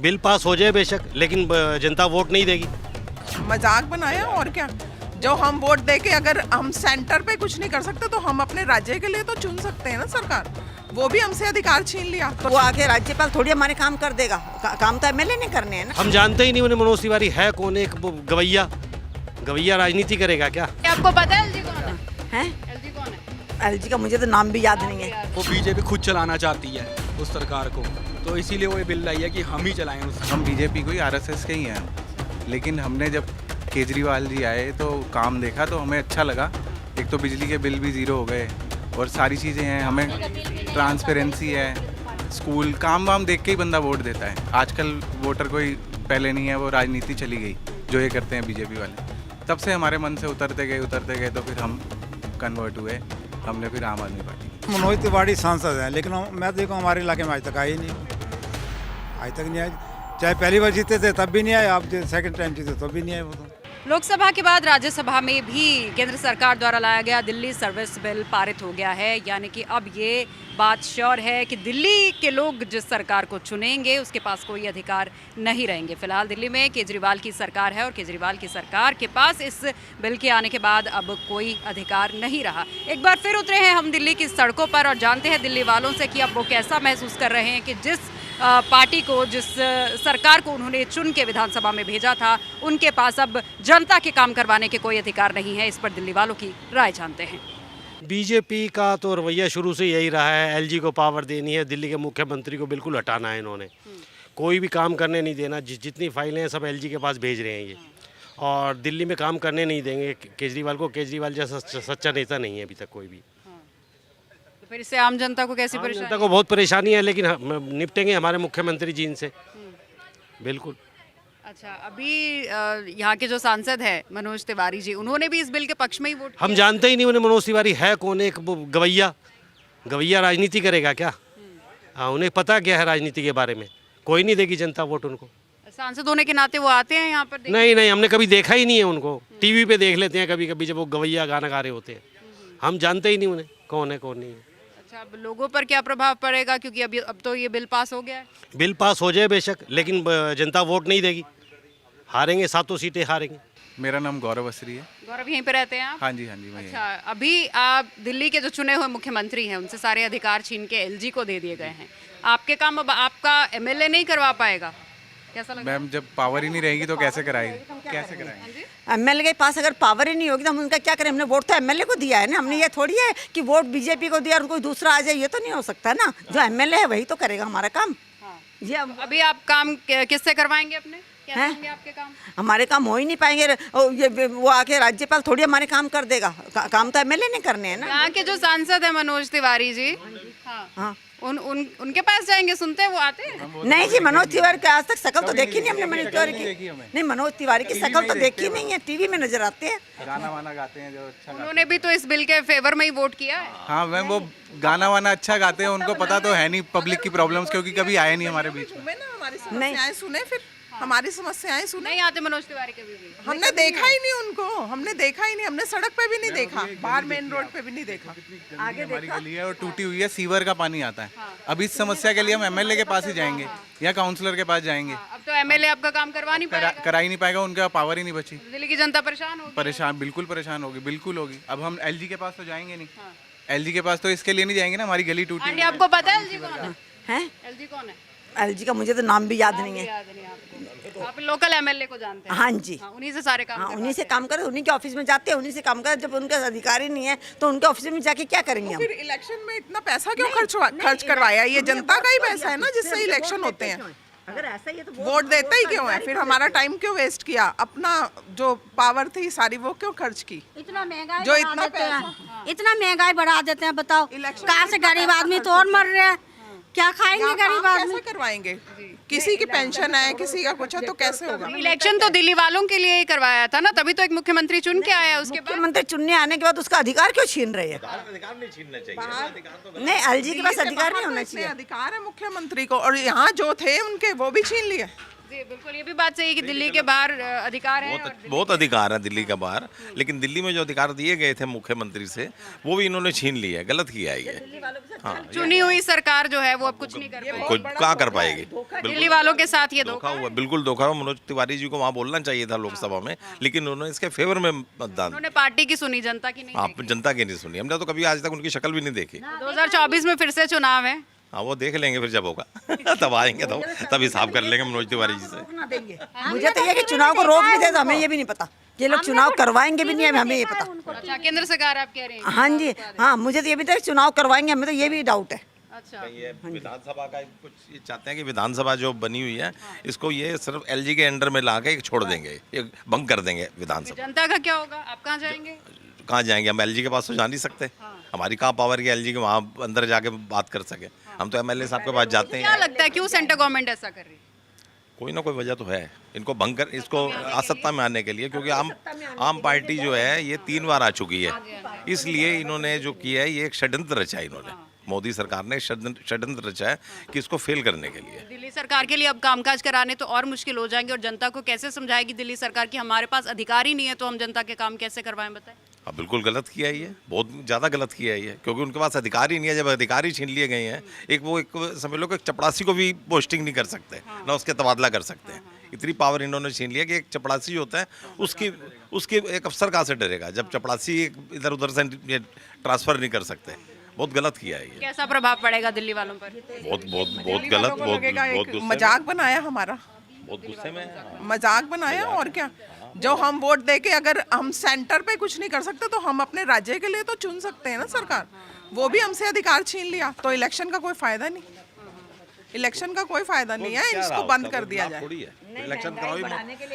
Bill pass हो जाए बेशक, लेकिन जनता वोट नहीं देगी। मजाक बनाया और क्या। जो हम वोट दे के अगर हम सेंटर पे कुछ नहीं कर सकते तो हम अपने राज्य के लिए तो चुन सकते हैं ना सरकार। वो भी हमसे अधिकार छीन लिया तो वो आके राज्यपाल थोड़ी हमारे काम कर देगा। काम तो एमएलए ने करने हैं ना। हम जानते ही नहीं उन्हें मनोज तिवारी है कौन, एक गवैया राजनीति करेगा क्या? आपको पता है एलजी कौन है? एलजी कौन है? एलजी का मुझे तो नाम भी याद नहीं है। वो बीजेपी खुद चलाना चाहती है उस सरकार को, तो इसीलिए वो ये बिल लाई है कि हम ही चलाएं उस। हम बीजेपी को ही आरएसएस के ही हैं, लेकिन हमने जब केजरीवाल जी आए तो काम देखा तो हमें अच्छा लगा। एक तो बिजली के बिल भी ज़ीरो हो गए और सारी चीज़ें हैं, हमें ट्रांसपेरेंसी है, स्कूल काम वाम देख के ही बंदा वोट देता है। आजकल वोटर कोई पहले नहीं है, वो राजनीति चली गई जो ये करते हैं बीजेपी वाले। तब से हमारे मन से उतरते गए तो फिर हम कन्वर्ट हुए, हमने फिर आम आदमी पार्टी। मनोज तिवारी सांसद हैं, लेकिन मैं देखो हमारे इलाके में आज तक आए ही नहीं, आज तक नहीं आए। चाहे पहली बार जीते थे तब भी नहीं आए, आप सेकंड टाइम जीते तब भी नहीं आए वो तो। लोकसभा के बाद राज्यसभा में भी केंद्र सरकार द्वारा लाया गया दिल्ली सर्विस बिल पारित हो गया है, यानी कि अब ये बात श्योर है कि दिल्ली के लोग जिस सरकार को चुनेंगे उसके पास कोई अधिकार नहीं रहेंगे। फिलहाल दिल्ली में केजरीवाल की सरकार है और केजरीवाल की सरकार के पास इस बिल के आने के बाद अब कोई अधिकार नहीं रहा। एक बार फिर उतरे हैं हम दिल्ली की सड़कों पर और जानते हैं दिल्ली वालों से कि अब वो कैसा महसूस कर रहे हैं कि जिस पार्टी को, जिस सरकार को उन्होंने चुन के विधानसभा में भेजा था, उनके पास अब जनता के काम करवाने के कोई अधिकार नहीं है। इस पर दिल्ली वालों की राय जानते हैं। बीजेपी का तो रवैया शुरू से यही रहा है, एलजी को पावर देनी है, दिल्ली के मुख्यमंत्री को बिल्कुल हटाना है इन्होंने, कोई भी काम करने नहीं देना। जितनी फाइलें हैं सब एलजी के पास भेज रहे हैं ये, और दिल्ली में काम करने नहीं देंगे केजरीवाल को। केजरीवाल जैसा सच्चा नेता नहीं है अभी तक कोई भी। फिर इससे आम जनता को कैसी परेशानी? जनता को बहुत परेशानी है, लेकिन निपटेंगे हमारे मुख्यमंत्री जी इनसे, बिल्कुल। अच्छा, अभी यहाँ के जो सांसद है मनोज तिवारी जी, उन्होंने भी इस बिल के पक्ष में ही वोट हम जानते ही नहीं उन्हें मनोज तिवारी है कौन, एक गवैया राजनीति करेगा क्या? हाँ, उन्हें पता क्या है राजनीति के बारे में? कोई नहीं देगी जनता वोट उनको। सांसद होने के नाते वो आते हैं यहाँ पर? नहीं, हमने कभी देखा ही नहीं है उनको। टीवी पे देख लेते हैं कभी कभी जब वो गवैया गाना गा रहे होते हैं। हम जानते ही नहीं उन्हें कौन है कौन नहीं है। अच्छा, अब लोगों पर क्या प्रभाव पड़ेगा, क्योंकि अब तो ये बिल पास हो गया है? बिल पास हो जाए बेशक, लेकिन जनता वोट नहीं देगी। हारेंगे, 7 सीटें हारेंगे। मेरा नाम गौरव असरी है। गौरव, यहीं पे रहते हैं आप? हाँ जी मैं। अच्छा, अभी आप दिल्ली के जो चुने हुए मुख्यमंत्री हैं उनसे सारे अधिकार छीन के एलजी को दे दिए गए हैं। आपके काम अब आपका एमएलए नहीं करवा पाएगा, कैसा लगता है? मैम, जब पावर ही नहीं रहेगी तो कैसे कराएंगे? एमएलए के पास अगर पावर ही नहीं होगी तो हम उनका क्या करें? हमने वोट तो एमएलए को दिया है ना, हमने ये थोड़ी है कि वोट बीजेपी को दिया और कोई दूसरा आ जाए, ये तो नहीं हो सकता ना। जो एमएलए है वही तो करेगा हमारा काम। ये अभी आप काम किससे करवाएंगे अपने? कैसे होंगे आपके काम? हमारे काम हो ही नहीं पाएंगे। ये वो आके राज्यपाल थोड़ी हमारे काम कर देगा। काम तो एमएलए ने करने हैं ना। यहाँ के जो सांसद है मनोज तिवारी जी, हाँ, उनके पास जाएंगे, सुनते हैं, वो आते हैं? नहीं जी, मनोज तिवारी की आज तक शकल तो देखी नहीं हमने। मनोज तिवारी की नहीं, मनोज तिवारी की शकल तो देखी नहीं है, टीवी में नजर आते हैं, गाना वाना गाते हैं जो अच्छा। उन्होंने भी तो इस बिल के फेवर में ही वोट किया है। हाँ मैम, वो गाना वाना अच्छा गाते हैं, उनको पता तो है नहीं पब्लिक की प्रॉब्लम्स, क्योंकि कभी आए नहीं हमारे बीच में। हमारी समस्याएं सुने, फिर हमारी समस्याएं सुने। नहीं आते मनोज तिवारी कभी भी? हमने देखा ही नहीं उनको, हमने देखा ही नहीं, हमने सड़क पे भी नहीं देखा, बाहर मेन रोड पे भी नहीं देखा। आगे हमारी गली है और टूटी हुई है, सीवर का पानी आता है। अब इस समस्या के लिए हम एमएलए के पास ही जाएंगे या काउंसलर के पास जाएंगे। अब तो एमएलए आपका काम करवा नहीं पाएगा, करा ही नहीं पाएगा, उनका पावर ही नहीं बची। दिल्ली की जनता परेशान होगी। परेशान, बिल्कुल परेशान होगी, बिल्कुल होगी। अब हम एलजी के पास तो जाएंगे नहीं, एलजी के पास तो इसके लिए नहीं जाएंगे ना, हमारी गली टूटी। आंटी, आपको पता है एलजी कौन है? एलजी कौन है? एलजी का मुझे तो नाम भी याद नहीं है। याद नहीं आपको? आप लोकल एमएलए को जानते हैं? हाँ जी, उन्हीं से सारे काम। हाँ, उन्हीं से काम करे, उन्हीं के ऑफिस में जाते हैं, उन्हीं से काम करे। जब उनके अधिकारी नहीं है तो उनके ऑफिस में जाके क्या करेंगे हम? फिर इलेक्शन में इतना पैसा क्यों खर्च करवाया? ये जनता का ही पैसा है ना जिससे इलेक्शन होते हैं। अगर ऐसा ही है तो वोट देते ही क्यों है? फिर हमारा टाइम क्यों वेस्ट किया? अपना जो पावर थी सारी वो क्यों खर्च की? इतना महंगाई जो बढ़ा इतना देते हैं, इतना महंगाई बढ़ा देते हैं। बताओ, इलेक्शन कहाँ से गरीब आदमी तो और मर रहे हैं, क्या खाएंगे गरीब आदमी? कैसे करवाएंगे? किसी की पेंशन है, किसी का कुछ है, तो कैसे होगा? इलेक्शन तो दिल्ली वालों के लिए ही करवाया था ना, तभी तो एक मुख्यमंत्री चुन के आया। उसके बाद मुख्यमंत्री चुनने आने के बाद उसका अधिकार क्यों छीन रहे हैं? अधिकार नहीं छीनना चाहिए। नहीं, एलजी के पास अधिकार नहीं होना चाहिए। अधिकार है मुख्यमंत्री को, और यहाँ जो थे उनके वो भी छीन लिए। जी बिल्कुल, ये भी बात सही है कि दिल्ली के बाहर अधिकार है और बहुत अधिकार है दिल्ली का बाहर, लेकिन दिल्ली में जो अधिकार दिए गए थे मुख्यमंत्री से वो भी इन्होंने छीन लिया है, गलत किया है ये। हाँ, चुनी हुई सरकार जो है वो अब कुछ नहीं कर पाएगी। कोई क्या कर पाएगी? दिल्ली वालों के साथ ये धोखा हुआ, बिल्कुल धोखा हुआ। मनोज तिवारी जी को वहाँ बोलना चाहिए था लोकसभा में, लेकिन उन्होंने इसके फेवर में मतदान। उन्होंने पार्टी की सुनी, जनता की नहीं हाँ, देखी। जनता की नहीं सुनी, हमने तो कभी आज तक उनकी शक्ल भी नहीं देखी। 2024 में फिर से चुनाव है। हाँ, वो देख लेंगे फिर जब होगा तब आएंगे, तब हिसाब कर लेंगे मनोज तिवारी जी से। मुझे तो ये कि चुनाव को रोक भी दे तो हमें ये भी नहीं पता, ये लोग चुनाव करवाएंगे भी नहीं, हमें ये पता। अच्छा, केंद्र सरकार आप कह रहे हैं? हाँ जी, हाँ, मुझे तो ये भी था कि चुनाव करवाएंगे, हमें तो ये भी डाउट है। अच्छा, ये विधानसभा का कुछ ये चाहते हैं कि विधानसभा जो बनी हुई है इसको ये सिर्फ एलजी के अंडर में ला के छोड़ देंगे, एक भंग कर देंगे विधानसभा। जनता का क्या होगा? आप कहाँ जाएंगे? कहाँ जाएंगे? हम एलजी के पास तो जा नहीं सकते, हमारी कहाँ पावर है एलजी के वहाँ अंदर जाके बात कर सके। हम तो एमएलए साहब के पास जाते क्या हैं। लगता है क्यों सेंटर गवर्नमेंट ऐसा कर रही है? कोई ना कोई वजह तो है इनको भंग कर, इसको असत्ता में आने के लिए, क्योंकि आम पार्टी जो है ये 3 बार आ चुकी है, इसलिए इन्होंने जो किया है ये एक षड्यंत्र रचा है। इन्होंने मोदी सरकार ने षड्यंत्र रचा है कि इसको फेल करने के लिए। दिल्ली सरकार के लिए अब कामकाज कराने तो और मुश्किल हो जाएंगे, और जनता को कैसे समझाएगी दिल्ली सरकार कि हमारे पास अधिकार ही नहीं है तो हम जनता के काम कैसे करवाएं? बताएं। हाँ, बिल्कुल गलत किया है ये, बहुत ज़्यादा गलत किया है ये, क्योंकि उनके पास अधिकार ही नहीं है। जब अधिकार ही छीन लिए गए हैं, एक समझ लो कि चपड़ासी को भी पोस्टिंग नहीं कर सकते, ना उसके तबादला कर सकते हैं। इतनी पावर इन्होंने छीन लिया कि एक चपड़ासी जो होता है उसकी एक अफसर कहाँ से डरेगा जब चपड़ासी इधर उधर से ट्रांसफ़र नहीं कर सकते। बहुत गलत किया है ये। कैसा प्रभाव पड़ेगा दिल्ली वालों पर? बहुत बहुत बहुत दिल्ली गलत, वालों को बहुत लगेगा बहुत एक गुस्से में, मजाक बनाया हमारा, बहुत गुस्से में है। मजाक बनाया और क्या। जो हम वोट दे के अगर हम सेंटर पे कुछ नहीं कर सकते तो हम अपने राज्य के लिए तो चुन सकते हैं ना सरकार। वो भी हमसे अधिकार छीन लिया तो इलेक्शन का कोई फायदा नहीं, इलेक्शन का कोई फायदा नहीं है, क्या इसको रहा बंद उसका? कर दिया लाभ जाए। थोड़ी है। इलेक्शन कराओ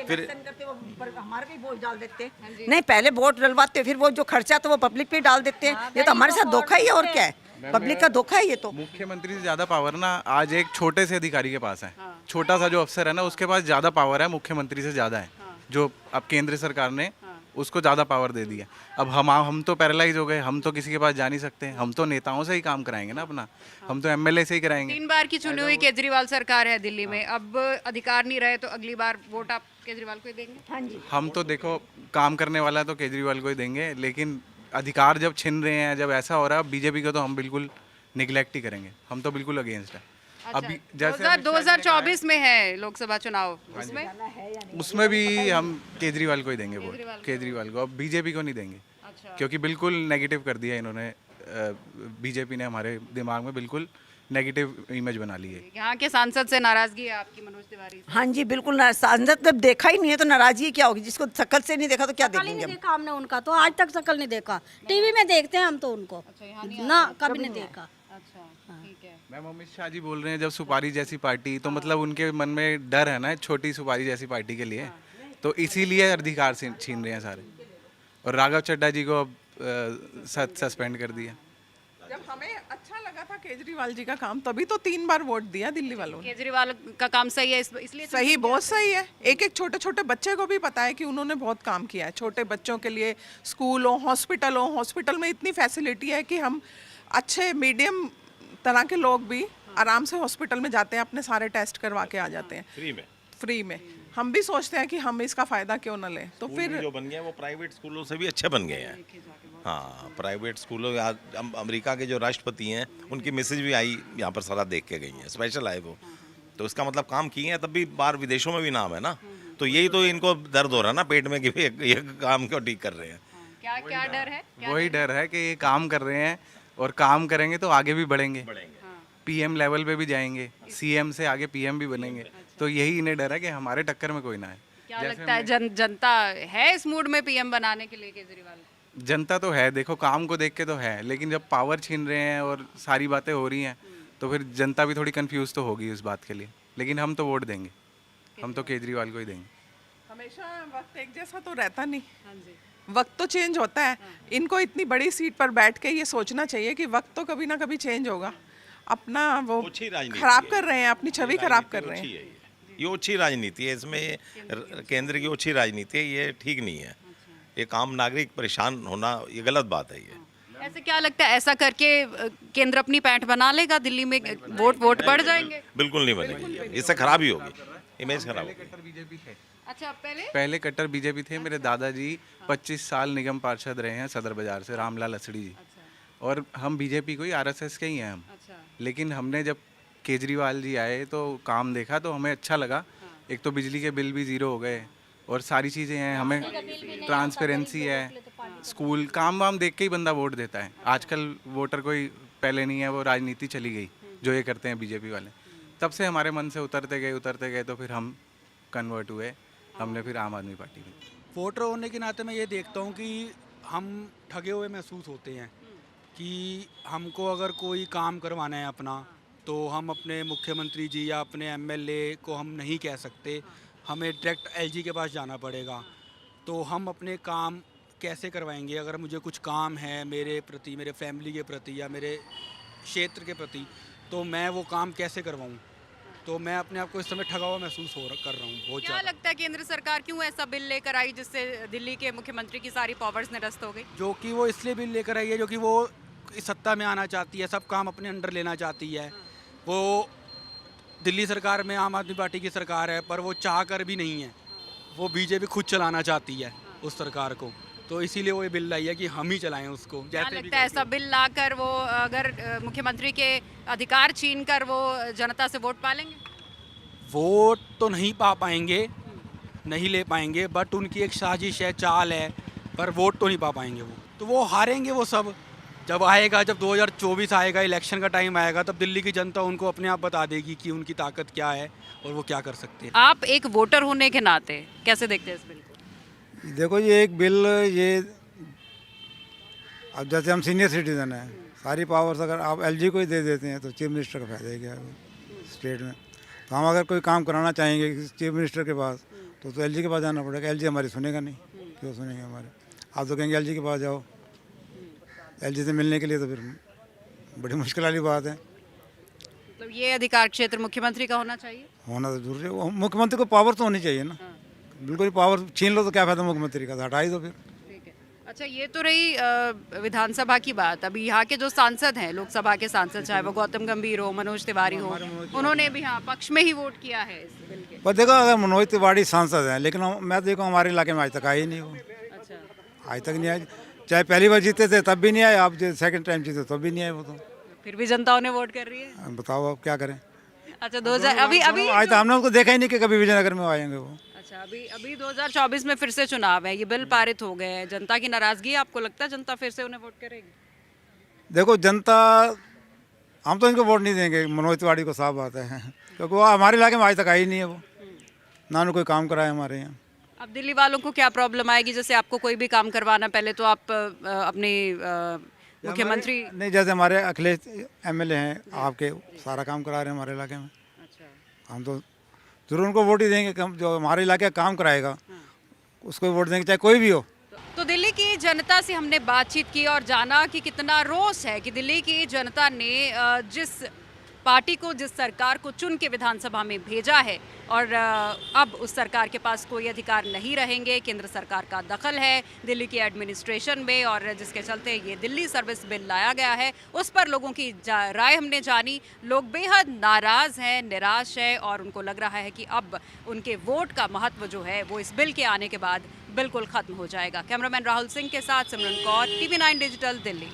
फिर हमारे पे वोट डाल देते हैं। नहीं, पहले वोट डलवाते फिर वो जो खर्चा तो वो पब्लिक पे डाल देते हैं। ये तो हमारे साथ धोखा ही है, और क्या है, पब्लिक का धोखा है ये तो। मुख्यमंत्री से ज़्यादा पावर ना आज एक छोटे से अधिकारी के पास है। छोटा सा जो अफसर है ना उसके पास ज़्यादा पावर है, मुख्यमंत्री से ज़्यादा है। जो अब केंद्र सरकार ने उसको ज़्यादा पावर दे दी है। अब हम तो पैरालाइज हो गए, हम तो किसी के पास जा नहीं सकते। हम तो नेताओं से ही काम कराएंगे ना अपना, हम तो एमएलए से ही कराएंगे। 3 बार की चुनी हुई केजरीवाल सरकार है दिल्ली में, अब अधिकार नहीं रहे तो अगली बार वोट आप केजरीवाल को ही देंगे? हाँ जी। हम तो देखो काम करने वाला तो केजरीवाल को ही देंगे, लेकिन अधिकार जब छिन रहे हैं, जब ऐसा हो रहा है, बीजेपी को तो हम बिल्कुल निगलेक्ट ही करेंगे। हम तो बिल्कुल अगेंस्ट है। अभी जैसे 2024 में है लोकसभा चुनाव, उसमें भी हम केजरीवाल को ही देंगे वोट, केजरीवाल को। अब बीजेपी को नहीं देंगे, क्योंकि बिल्कुल नेगेटिव कर दिया इन्होंने। बीजेपी ने हमारे दिमाग में बिल्कुल नेगेटिव इमेज बना ली है। यहाँ के सांसद से नाराजगी है आपकी, मनोज तिवारी से? हाँ जी बिल्कुल, सांसद जब देखा ही नहीं है तो नाराजगी क्या होगी? जिसको शकल से नहीं देखा तो क्या शक्ल ही देखेंगे नहीं हम? देखा हमने उनका, तो आज तक शक्ल नहीं देखा। टीवी में देखते हैं हम तो उनको, ना कभी नहीं देखा। अच्छा, ठीक है। मैम अमित शाह जी बोल रहे हैं जब सुपारी जैसी पार्टी, तो मतलब उनके मन में डर है ना छोटी सुपारी जैसी पार्टी के लिए, तो इसीलिए अधिकार छीन रहे हैं सारे। और राघव चड्ढा जी को अब सस्पेंड कर दिया। जब हमें अच्छा लगा था केजरीवाल जी का काम, तभी तो 3 बार वोट दिया दिल्ली वालों ने। केजरीवाल का काम सही है इसलिए सही, बहुत सही है। एक छोटे छोटे बच्चे को भी पता है कि उन्होंने बहुत काम किया है। छोटे बच्चों के लिए स्कूल हो, हॉस्पिटल में इतनी फैसिलिटी है कि हम अच्छे मीडियम तरह के लोग भी आराम से हॉस्पिटल में जाते हैं, अपने सारे टेस्ट करवा के आ जाते हैं फ्री में। हम भी सोचते हैं कि हम इसका फ़ायदा क्यों ना लें, तो फिर जो बन गए वो प्राइवेट स्कूलों से भी अच्छे बन गए हैं। हाँ, प्राइवेट स्कूलों, अमेरिका के जो राष्ट्रपति हैं उनकी मैसेज भी आई यहाँ पर सारा देख के गई हैं, स्पेशल आए वो। तो इसका मतलब काम किए हैं, तब भी बाहर विदेशों में भी नाम है ना। तो यही तो इनको दर्द हो रहा है ना पेट में कि ये काम क्यों ठीक कर रहे हैं। क्या क्या डर है? वही डर है कि ये काम कर रहे हैं और काम करेंगे तो आगे भी बढ़ेंगे, पीएम लेवल पे भी जाएंगे, सीएम से आगे पीएम भी बनेंगे। तो यही इन्हें डर है कि हमारे टक्कर में कोई ना है। क्या लगता है जनता है इस मूड में पीएम बनाने के लिए केजरीवाल? जनता तो है, देखो काम को देख के तो है, लेकिन जब पावर छीन रहे हैं और सारी बातें हो रही हैं तो फिर जनता भी थोड़ी कंफ्यूज तो होगी इस बात के लिए। लेकिन हम तो वोट देंगे, हम तो केजरीवाल को ही देंगे। हमेशा वक्त एक जैसा तो रहता नहीं, वक्त तो चेंज होता है। इनको इतनी बड़ी सीट पर बैठ के ये सोचना चाहिए कि वक्त तो कभी ना कभी चेंज होगा। अपना वो खराब कर रहे हैं, अपनी छवि खराब कर रहे हैं। ये अच्छी राजनीति है, इसमें केंद्र की अच्छी राजनीति है, ये ठीक नहीं है। एक आम नागरिक परेशान होना ये गलत बात है। ये ऐसे क्या लगता है, ऐसा करके केंद्र अपनी पैंठ बना लेगा दिल्ली में, वोट बढ़ जाएंगे? बिल्कुल नहीं बनेगी, इससे खराब ही होगी। इमेज खराब हो पहले कट्टर बीजेपी थे। अच्छा पहले कट्टर बीजेपी थे। मेरे दादाजी 25 साल निगम पार्षद रहे हैं सदर बाजार से, रामलाल असड़ी जी। और हम बीजेपी को ही, आरएसएस के ही हैं हम। लेकिन हमने जब केजरीवाल जी आए तो काम देखा तो हमें अच्छा लगा। एक तो बिजली के बिल भी ज़ीरो हो गए और सारी चीज़ें हैं, हमें ट्रांसपेरेंसी है, स्कूल काम वाम देख के ही बंदा वोट देता है। आजकल वोटर कोई पहले नहीं है, वो राजनीति चली गई जो ये करते हैं बीजेपी वाले। तब से हमारे मन से उतरते गए तो फिर हम कन्वर्ट हुए, हमने फिर आम आदमी पार्टी में। वोटर होने के नाते मैं ये देखता हूँ कि हम ठगे हुए महसूस होते हैं कि हमको अगर कोई काम करवाना है अपना, तो हम अपने मुख्यमंत्री जी या अपने एमएलए को हम नहीं कह सकते, हमें डायरेक्ट एलजी के पास जाना पड़ेगा। तो हम अपने काम कैसे करवाएंगे? अगर मुझे कुछ काम है मेरे प्रति, मेरे फैमिली के प्रति या मेरे क्षेत्र के प्रति, तो मैं वो काम कैसे करवाऊँ? तो मैं अपने आप को इस समय ठगा हुआ महसूस कर रहा हूँ बहुत क्या ज़्यादा। लगता है केंद्र सरकार क्यों ऐसा बिल लेकर आई जिससे दिल्ली के मुख्यमंत्री की सारी पावर्स निरस्त हो गई? जो कि वो इसलिए बिल लेकर आई है जो कि वो इस सत्ता में आना चाहती है, सब काम अपने अंडर लेना चाहती है। वो दिल्ली सरकार में आम आदमी पार्टी की सरकार है, पर वो चाह कर भी नहीं है, वो बीजेपी खुद चलाना चाहती है उस सरकार को। तो इसीलिए वो ये बिल लाई है कि हम ही चलाएं उसको। क्या जैसे भी लगता है ऐसा बिल लाकर वो अगर मुख्यमंत्री के अधिकार छीन कर वो जनता से वोट पालेंगे? वोट तो नहीं पा पाएंगे, नहीं ले पाएंगे, बट उनकी एक साजिश है, चाल है, पर वोट तो नहीं पा पाएंगे वो। तो वो हारेंगे वो सब। जब आएगा, जब 2024 आएगा, इलेक्शन का टाइम आएगा, तब दिल्ली की जनता उनको अपने आप बता देगी कि उनकी ताकत क्या है और वो क्या कर सकते हैं। आप एक वोटर होने के नाते कैसे देखते हैं इस बिल को? देखो ये एक बिल, ये अब जैसे हम सीनियर सिटीजन हैं, सारी पावर्स अगर आप एलजी को ही दे देते हैं तो चीफ मिनिस्टर का फायदा है क्या स्टेट में? तो हम अगर कोई काम कराना चाहेंगे चीफ मिनिस्टर के पास तो एलजी के पास जाना पड़ेगा। एलजी हमारी सुनेगा नहीं, क्यों सुनेंगे हमारे? आप तो कहेंगे एलजी के पास जाओ, एलजी से मिलने के लिए तो फिर बड़ी मुश्किल वाली बात है। मतलब ये अधिकार क्षेत्र मुख्यमंत्री का होना चाहिए? होना तो जरूरी है, मुख्यमंत्री को पावर तो होनी चाहिए ना। बिल्कुल पावर छीन लो तो क्या फायदा मुख्यमंत्री का, हटा ही दो फिर। ठीक है। अच्छा, ये तो रही विधानसभा की बात। अभी यहाँ के जो सांसद हैं, लोकसभा के सांसद, चाहे वो गौतम गंभीर हो, मनोज तिवारी हो, उन्होंने भी हाँ पक्ष में ही वोट किया है इस बिल के। पर देखो अगर मनोज तिवारी सांसद हैं, लेकिन मैं देखो हमारे इलाके में आज तक आए ही नहीं वो, अच्छा, आज तक नहीं आए। चाहे पहली बार जीते थे तब भी नहीं आए, आप सेकंड टाइम जीते तब भी नहीं आए वो। तो फिर भी जनता उन्हें वोट कर रही है। बताओ आप क्या करें? अच्छा, 2000 अभी आज तो हमने उसको देखा ही नहीं कि कभी विजयनगर में आएंगे वो। अच्छा, अभी 2024 में फिर से चुनाव है, ये बिल पारित हो गए हैं, जनता की नाराजगी है, आपको लगता है जनता फिर से उन्हें वोट करेगी? देखो जनता, हम तो इनको वोट नहीं देंगे, मनोज तिवारी को, साफ बात है, क्योंकि वो हमारे इलाके में आज तक आई ही नहीं है वो, ना उन्होंने कोई काम कराया हमारे यहाँ। अब दिल्ली वालों को क्या प्रॉब्लम आएगी? जैसे आपको कोई भी काम करवाना, पहले तो आप अपने मुख्यमंत्री नहीं, जैसे हमारे अखिलेश एमएलए हैं आपके, सारा काम करा रहे हैं हमारे इलाके में। अच्छा, हम तो जरूर उनको वोट ही देंगे, जो हमारे इलाके का काम कराएगा उसको वोट देंगे, चाहे कोई भी हो। तो दिल्ली की जनता से हमने बातचीत की और जाना कि कितना रोष है कि दिल्ली की जनता ने जिस पार्टी को, जिस सरकार को चुन के विधानसभा में भेजा है और अब उस सरकार के पास कोई अधिकार नहीं रहेंगे। केंद्र सरकार का दखल है दिल्ली की एडमिनिस्ट्रेशन में, और जिसके चलते ये दिल्ली सर्विस बिल लाया गया है। उस पर लोगों की राय हमने जानी। लोग बेहद नाराज़ हैं, निराश है, और उनको लग रहा है कि अब उनके वोट का महत्व जो है वो इस बिल के आने के बाद बिल्कुल ख़त्म हो जाएगा। कैमरामैन राहुल सिंह के साथ सिमरन कौर, TV9 डिजिटल, दिल्ली।